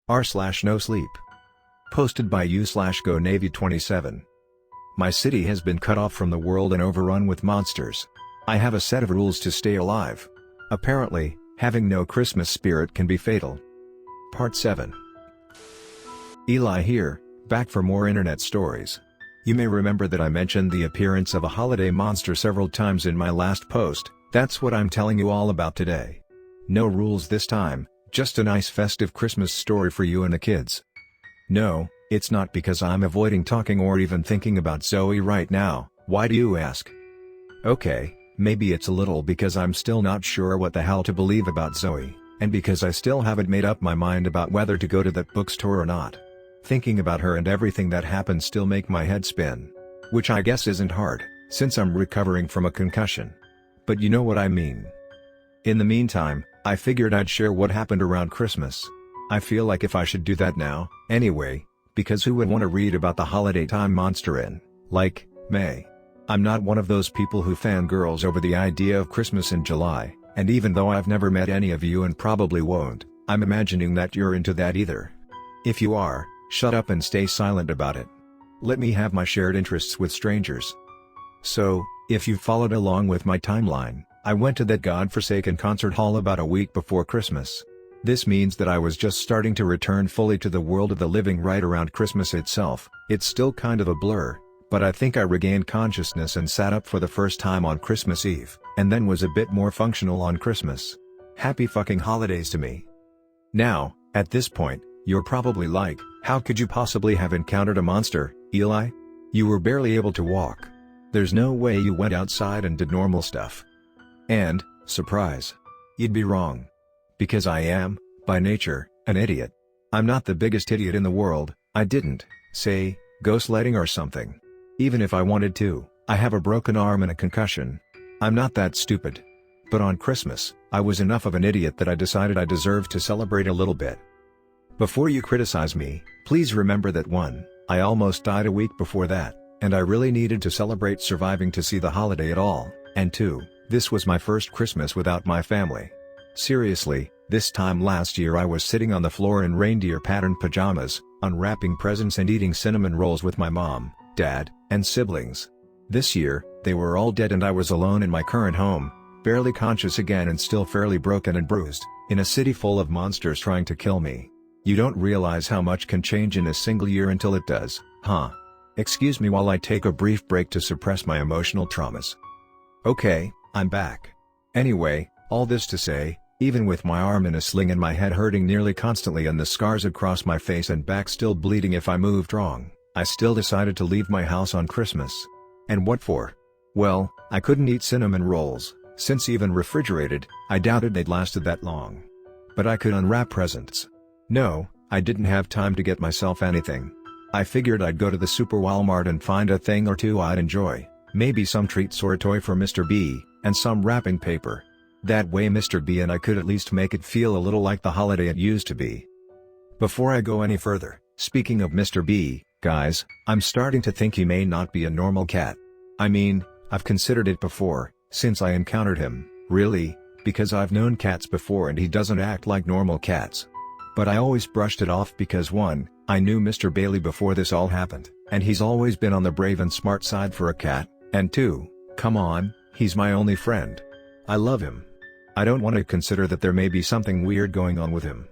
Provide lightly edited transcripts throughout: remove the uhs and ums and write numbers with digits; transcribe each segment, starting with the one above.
r/Nosleep. Posted by u/Go Navy 27. My city has been cut off from the world and overrun with monsters. I have a set of rules to stay alive. Apparently, having no Christmas spirit can be fatal. Part 7. Eli here, back for more internet stories. You may remember that I mentioned the appearance of a holiday monster several times in my last post. That's what I'm telling you all about today. No rules this time, just a nice festive Christmas story for you and the kids. No, it's not because I'm avoiding talking or even thinking about Zoe right now. Why do you ask? Okay, maybe it's a little because I'm still not sure what the hell to believe about Zoe, and because I still haven't made up my mind about whether to go to that bookstore or not. Thinking about her and everything that happened still make my head spin. Which I guess isn't hard, since I'm recovering from a concussion. But you know what I mean. In the meantime, I figured I'd share what happened around Christmas. I feel like if I should do that now, anyway, because who would want to read about the holiday time monster in, like, May? I'm not one of those people who fangirls over the idea of Christmas in July, and even though I've never met any of you and probably won't, I'm imagining that you're into that either. If you are, shut up and stay silent about it. Let me have my shared interests with strangers. So, if you've followed along with my timeline, I went to that godforsaken concert hall about a week before Christmas. This means that I was just starting to return fully to the world of the living right around Christmas itself. It's still kind of a blur, but I think I regained consciousness and sat up for the first time on Christmas Eve, and then was a bit more functional on Christmas. Happy fucking holidays to me. Now, at this point, you're probably like, how could you possibly have encountered a monster, Eli? You were barely able to walk. There's no way you went outside and did normal stuff. And, surprise. You'd be wrong. Because I am, by nature, an idiot. I'm not the biggest idiot in the world. I didn't, say, go sledding or something. Even if I wanted to, I have a broken arm and a concussion. I'm not that stupid. But on Christmas, I was enough of an idiot that I decided I deserved to celebrate a little bit. Before you criticize me, please remember that 1, I almost died a week before that, and I really needed to celebrate surviving to see the holiday at all, and 2, this was my first Christmas without my family. Seriously, this time last year I was sitting on the floor in reindeer-patterned pajamas, unwrapping presents and eating cinnamon rolls with my mom, dad, and siblings. This year, they were all dead and I was alone in my current home, barely conscious again and still fairly broken and bruised, in a city full of monsters trying to kill me. You don't realize how much can change in a single year until it does, huh? Excuse me while I take a brief break to suppress my emotional traumas. Okay, I'm back. Anyway, all this to say, even with my arm in a sling and my head hurting nearly constantly and the scars across my face and back still bleeding if I moved wrong, I still decided to leave my house on Christmas. And what for? Well, I couldn't eat cinnamon rolls, since even refrigerated, I doubted they'd lasted that long. But I could unwrap presents. No, I didn't have time to get myself anything. I figured I'd go to the super Walmart and find a thing or two I'd enjoy, maybe some treats or a toy for Mr. B, and some wrapping paper. That way Mr. B and I could at least make it feel a little like the holiday it used to be. Before I go any further, speaking of Mr. B, guys, I'm starting to think he may not be a normal cat. I mean, I've considered it before, since I encountered him, really, because I've known cats before and he doesn't act like normal cats. But I always brushed it off because 1, I knew Mr. Bailey before this all happened, and he's always been on the brave and smart side for a cat, and 2, come on, he's my only friend. I love him. I don't want to consider that there may be something weird going on with him.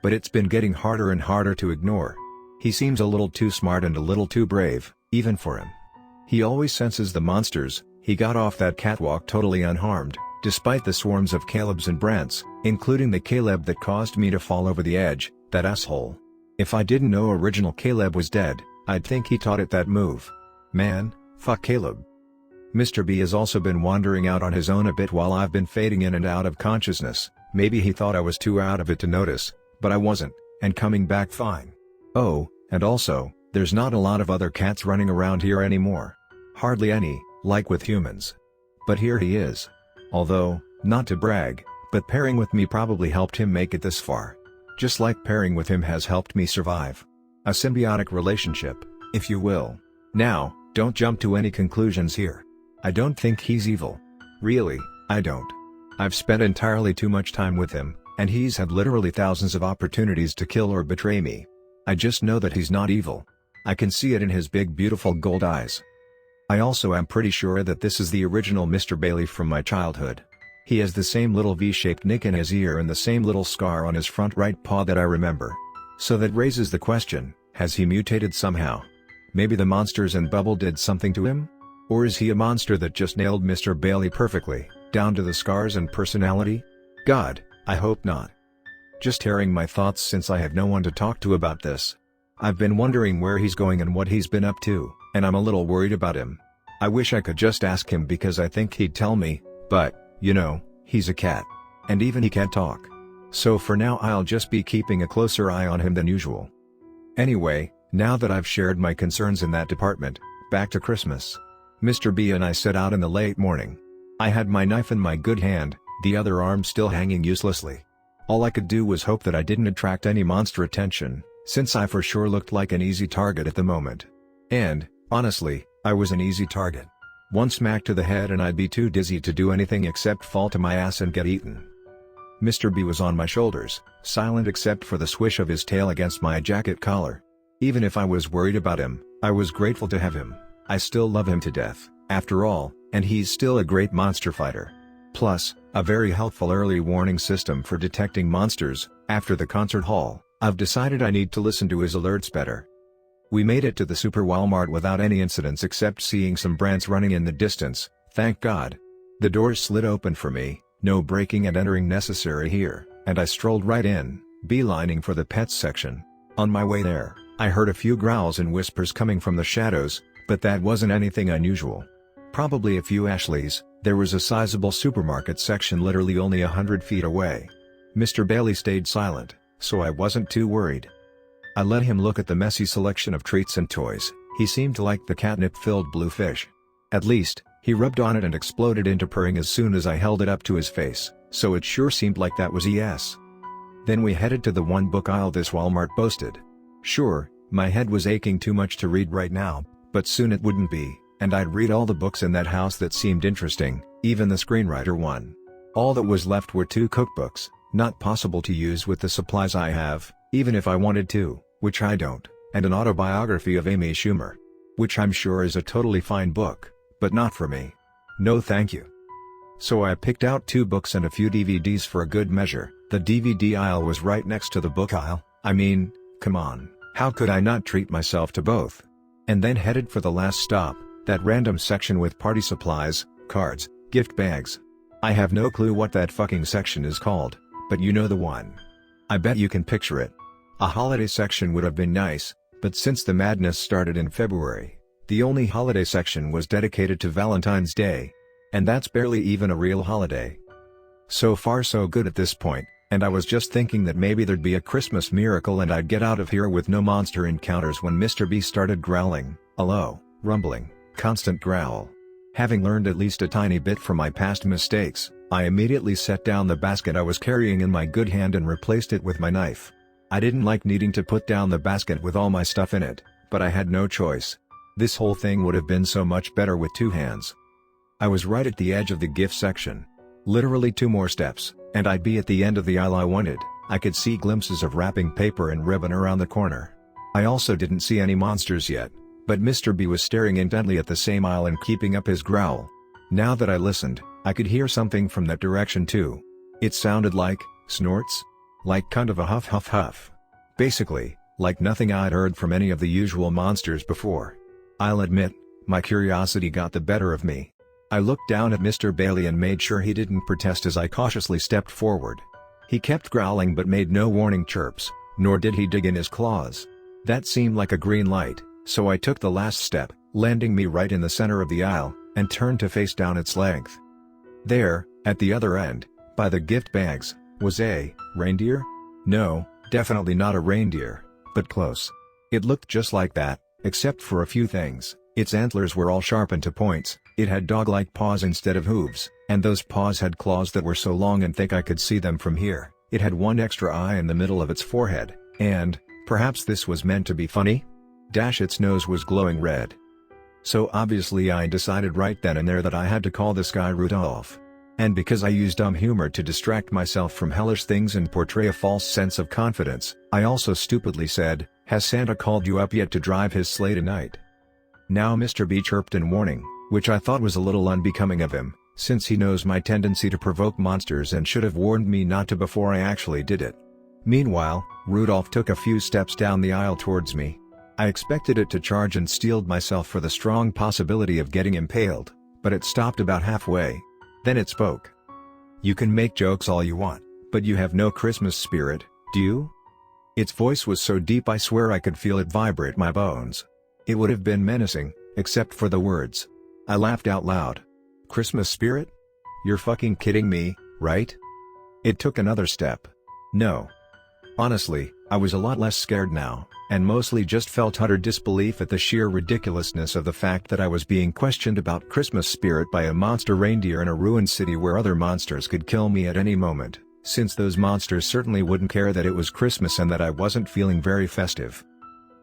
But it's been getting harder and harder to ignore. He seems a little too smart and a little too brave, even for him. He always senses the monsters. He got off that catwalk totally unharmed, despite the swarms of Calebs and Brants, including the Caleb that caused me to fall over the edge, that asshole. If I didn't know original Caleb was dead, I'd think he taught it that move. Man, fuck Caleb. Mr. B has also been wandering out on his own a bit while I've been fading in and out of consciousness. Maybe he thought I was too out of it to notice, but I wasn't, and coming back fine. Oh, and also, there's not a lot of other cats running around here anymore. Hardly any, like with humans. But here he is. Although, not to brag, but pairing with me probably helped him make it this far. Just like pairing with him has helped me survive. A symbiotic relationship, if you will. Now, don't jump to any conclusions here. I don't think he's evil. Really, I don't. I've spent entirely too much time with him, And he's had literally thousands of opportunities to kill or betray me. I just know that he's not evil. I can see it in his big beautiful gold eyes. I also am pretty sure that this is the original Mr. Bailey from my childhood. He has the same little V-shaped nick in his ear and the same little scar on his front right paw that I remember. So that raises the question, has he mutated somehow? Maybe the monsters and Bubble did something to him? Or is he a monster that just nailed Mr. Bailey perfectly, down to the scars and personality? God, I hope not. Just airing my thoughts since I have no one to talk to about this. I've been wondering where he's going and what he's been up to, and I'm a little worried about him. I wish I could just ask him because I think he'd tell me, but, you know, he's a cat. And even he can't talk. So for now I'll just be keeping a closer eye on him than usual. Anyway, now that I've shared my concerns in that department, back to Christmas. Mr. B and I set out in the late morning. I had my knife in my good hand, the other arm still hanging uselessly. All I could do was hope that I didn't attract any monster attention, since I for sure looked like an easy target at the moment. And, honestly, I was an easy target. One smack to the head and I'd be too dizzy to do anything except fall to my ass and get eaten. Mr. B was on my shoulders, silent except for the swish of his tail against my jacket collar. Even if I was worried about him, I was grateful to have him. I still love him to death, after all, and he's still a great monster fighter. Plus, a very helpful early warning system for detecting monsters. After the concert hall, I've decided I need to listen to his alerts better. We made it to the Super Walmart without any incidents except seeing some brands running in the distance, thank God. The doors slid open for me, no breaking and entering necessary here, and I strolled right in, beelining for the pets section. On my way there, I heard a few growls and whispers coming from the shadows, but that wasn't anything unusual. Probably a few Ashleys. There was a sizable supermarket section literally only 100 feet away. Mr. Bailey stayed silent, so I wasn't too worried. I let him look at the messy selection of treats and toys. He seemed to like the catnip-filled blue fish. At least, he rubbed on it and exploded into purring as soon as I held it up to his face, so it sure seemed like that was a yes. Then we headed to the one book aisle this Walmart boasted. Sure, my head was aching too much to read right now, but soon it wouldn't be, and I'd read all the books in that house that seemed interesting, even the screenwriter one. All that was left were 2 cookbooks, not possible to use with the supplies I have, even if I wanted to, which I don't, and an autobiography of Amy Schumer. Which I'm sure is a totally fine book, but not for me. No thank you. So I picked out 2 books and a few DVDs for a good measure. The DVD aisle was right next to the book aisle. I mean, come on, how could I not treat myself to both? And then headed for the last stop, that random section with party supplies, cards, gift bags. I have no clue what that fucking section is called, but you know the one. I bet you can picture it. A holiday section would have been nice, but since the madness started in February, the only holiday section was dedicated to Valentine's Day. And that's barely even a real holiday. So far so good at this point, and I was just thinking that maybe there'd be a Christmas miracle and I'd get out of here with no monster encounters when Mr. B started growling, a low, rumbling, constant growl. Having learned at least a tiny bit from my past mistakes, I immediately set down the basket I was carrying in my good hand and replaced it with my knife. I didn't like needing to put down the basket with all my stuff in it, but I had no choice. This whole thing would have been so much better with 2 hands. I was right at the edge of the gift section. Literally 2 more steps, and I'd be at the end of the aisle I wanted. I could see glimpses of wrapping paper and ribbon around the corner. I also didn't see any monsters yet, but Mr. B was staring intently at the same aisle and keeping up his growl. Now that I listened, I could hear something from that direction too. It sounded like snorts? Like kind of a huff huff huff. Basically, like nothing I'd heard from any of the usual monsters before. I'll admit, my curiosity got the better of me. I looked down at Mr. Bailey and made sure he didn't protest as I cautiously stepped forward. He kept growling but made no warning chirps, nor did he dig in his claws. That seemed like a green light, so I took the last step, landing me right in the center of the aisle, and turned to face down its length. There, at the other end, by the gift bags, was a reindeer? No, definitely not a reindeer, but close. It looked just like that, except for a few things. Its antlers were all sharpened to points, it had dog-like paws instead of hooves, and those paws had claws that were so long and thick I could see them from here. It had 1 extra eye in the middle of its forehead, and, perhaps this was meant to be funny? Its nose was glowing red. So obviously I decided right then and there that I had to call this guy Rudolph. And because I use dumb humor to distract myself from hellish things and portray a false sense of confidence, I also stupidly said, "Has Santa called you up yet to drive his sleigh tonight?" Now Mr. B chirped in warning, which I thought was a little unbecoming of him, since he knows my tendency to provoke monsters and should have warned me not to before I actually did it. Meanwhile, Rudolph took a few steps down the aisle towards me. I expected it to charge and steeled myself for the strong possibility of getting impaled, but it stopped about halfway. Then it spoke. "You can make jokes all you want, but you have no Christmas spirit, do you?" Its voice was so deep I swear I could feel it vibrate my bones. It would have been menacing, except for the words. I laughed out loud. "Christmas spirit? You're fucking kidding me, right?" It took another step. "No." Honestly, I was a lot less scared now, and mostly just felt utter disbelief at the sheer ridiculousness of the fact that I was being questioned about Christmas spirit by a monster reindeer in a ruined city where other monsters could kill me at any moment, since those monsters certainly wouldn't care that it was Christmas and that I wasn't feeling very festive.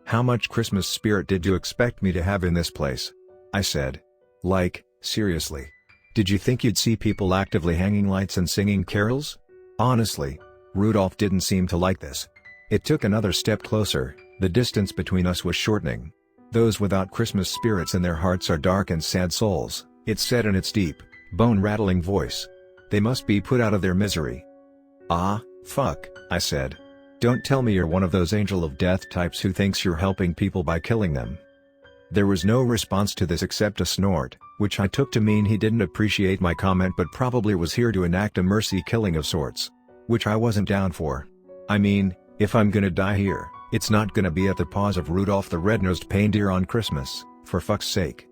"How much Christmas spirit did you expect me to have in this place?" I said. "Like, seriously? Did you think you'd see people actively hanging lights and singing carols?" Honestly, Rudolph didn't seem to like this. It took another step closer. The distance between us was shortening. "Those without Christmas spirits in their hearts are dark and sad souls," it said in its deep, bone-rattling voice. "They must be put out of their misery." "Ah, fuck," I said. "Don't tell me you're one of those angel of death types who thinks you're helping people by killing them." There was no response to this except a snort, which I took to mean he didn't appreciate my comment but probably was here to enact a mercy killing of sorts. Which I wasn't down for. I mean, if I'm gonna die here, it's not gonna be at the paws of Rudolph the red-nosed reindeer on Christmas, for fuck's sake.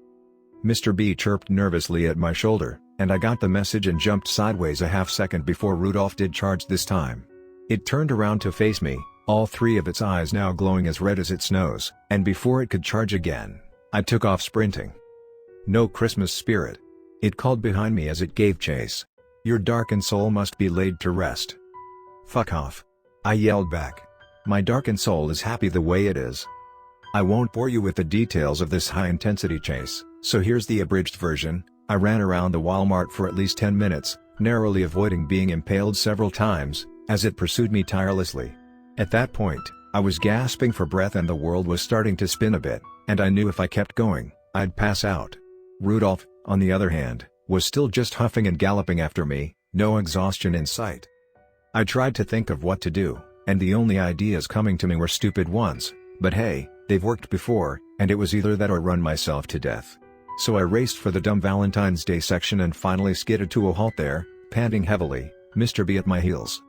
Mr. B chirped nervously at my shoulder, and I got the message and jumped sideways a half-second before Rudolph did charge this time. It turned around to face me, all three of its eyes now glowing as red as its nose, and before it could charge again, I took off sprinting. "No Christmas spirit," it called behind me as it gave chase. "Your darkened soul must be laid to rest." "Fuck off," I yelled back. "My darkened soul is happy the way it is." I won't bore you with the details of this high-intensity chase, so here's the abridged version. I ran around the Walmart for at least 10 minutes, narrowly avoiding being impaled several times, as it pursued me tirelessly. At that point, I was gasping for breath and the world was starting to spin a bit, and I knew if I kept going, I'd pass out. Rudolph, on the other hand, was still just huffing and galloping after me, no exhaustion in sight. I tried to think of what to do, and the only ideas coming to me were stupid ones, but hey, they've worked before, and it was either that or run myself to death. So I raced for the dumb Valentine's Day section and finally skidded to a halt there, panting heavily, Mr. B at my heels.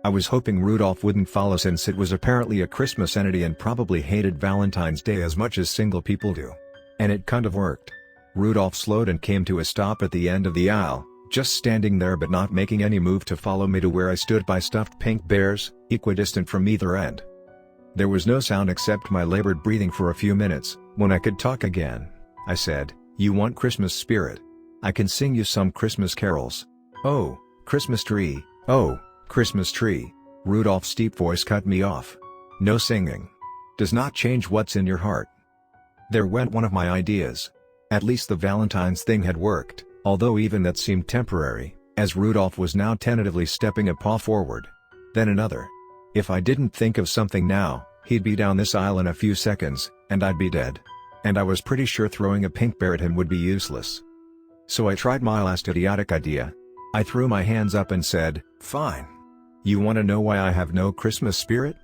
I was hoping Rudolph wouldn't follow since it was apparently a Christmas entity and probably hated Valentine's Day as much as single people do. And it kind of worked. Rudolph slowed and came to a stop at the end of the aisle, just standing there but not making any move to follow me to where I stood by stuffed pink bears, equidistant from either end. There was no sound except my labored breathing for a few minutes. When I could talk again, I said, "You want Christmas spirit? I can sing you some Christmas carols." "Oh, Christmas tree, oh, Christmas tree." Rudolph's deep voice cut me off. "No singing. Does not change what's in your heart." There went one of my ideas. At least the Valentine's thing had worked, although even that seemed temporary, as Rudolph was now tentatively stepping a paw forward. Then another. If I didn't think of something now, he'd be down this aisle in a few seconds, and I'd be dead. And I was pretty sure throwing a pink bear at him would be useless. So I tried my last idiotic idea. I threw my hands up and said, "Fine. You want to know why I have no Christmas spirit?"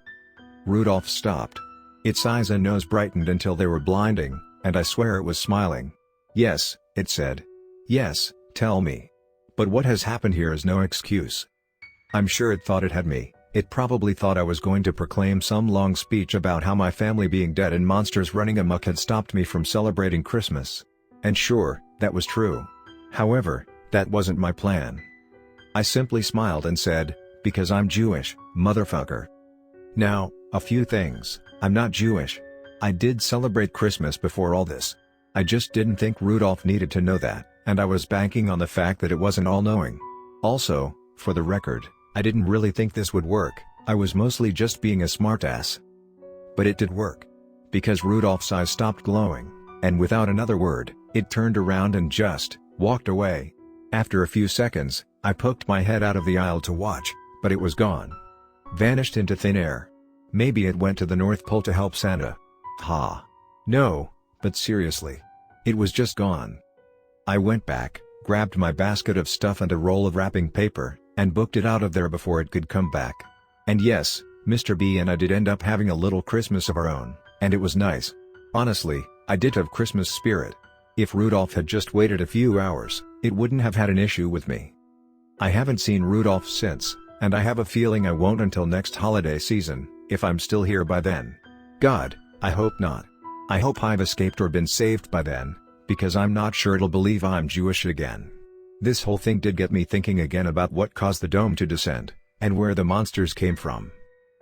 Rudolph stopped. Its eyes and nose brightened until they were blinding, and I swear it was smiling. "Yes," it said. "Yes, tell me. But what has happened here is no excuse." I'm sure it thought it had me. It probably thought I was going to proclaim some long speech about how my family being dead and monsters running amok had stopped me from celebrating Christmas. And sure, that was true. However, that wasn't my plan. I simply smiled and said, "Because I'm Jewish, motherfucker." Now, a few things. I'm not Jewish. I did celebrate Christmas before all this. I just didn't think Rudolph needed to know that, and I was banking on the fact that it wasn't all-knowing. Also, for the record, I didn't really think this would work. I was mostly just being a smartass. But it did work. Because Rudolph's eyes stopped glowing, and without another word, it turned around and just walked away. After a few seconds, I poked my head out of the aisle to watch, but it was gone. Vanished into thin air. Maybe it went to the North Pole to help Santa. Ha. No, but seriously. It was just gone. I went back, grabbed my basket of stuff and a roll of wrapping paper, and booked it out of there before it could come back. And yes, Mr. B and I did end up having a little Christmas of our own, and it was nice. Honestly, I did have Christmas spirit. If Rudolph had just waited a few hours, it wouldn't have had an issue with me. I haven't seen Rudolph since, and I have a feeling I won't until next holiday season, if I'm still here by then. God, I hope not. I hope I've escaped or been saved by then, because I'm not sure it'll believe I'm Jewish again. This whole thing did get me thinking again about what caused the dome to descend, and where the monsters came from.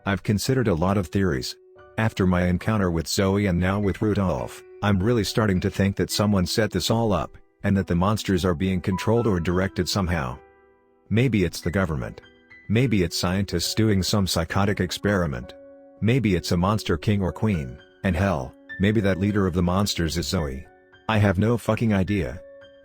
I've considered a lot of theories. After my encounter with Zoe and now with Rudolph, I'm really starting to think that someone set this all up, and that the monsters are being controlled or directed somehow. Maybe it's the government. Maybe it's scientists doing some psychotic experiment. Maybe it's a monster king or queen, and hell, maybe that leader of the monsters is Zoe. I have no fucking idea.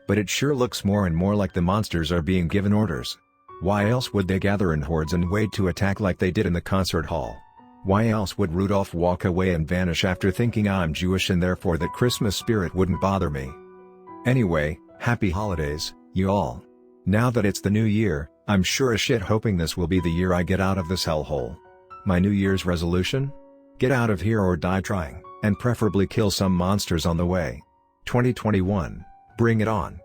But it sure looks more and more like the monsters are being given orders. Why else would they gather in hordes and wait to attack like they did in the concert hall? Why else would Rudolph walk away and vanish after thinking I'm Jewish and therefore that Christmas spirit wouldn't bother me? Anyway, happy holidays, you all. Now that it's the new year, I'm sure as shit hoping this will be the year I get out of this hellhole. My New Year's resolution? Get out of here or die trying, and preferably kill some monsters on the way. 2021, bring it on.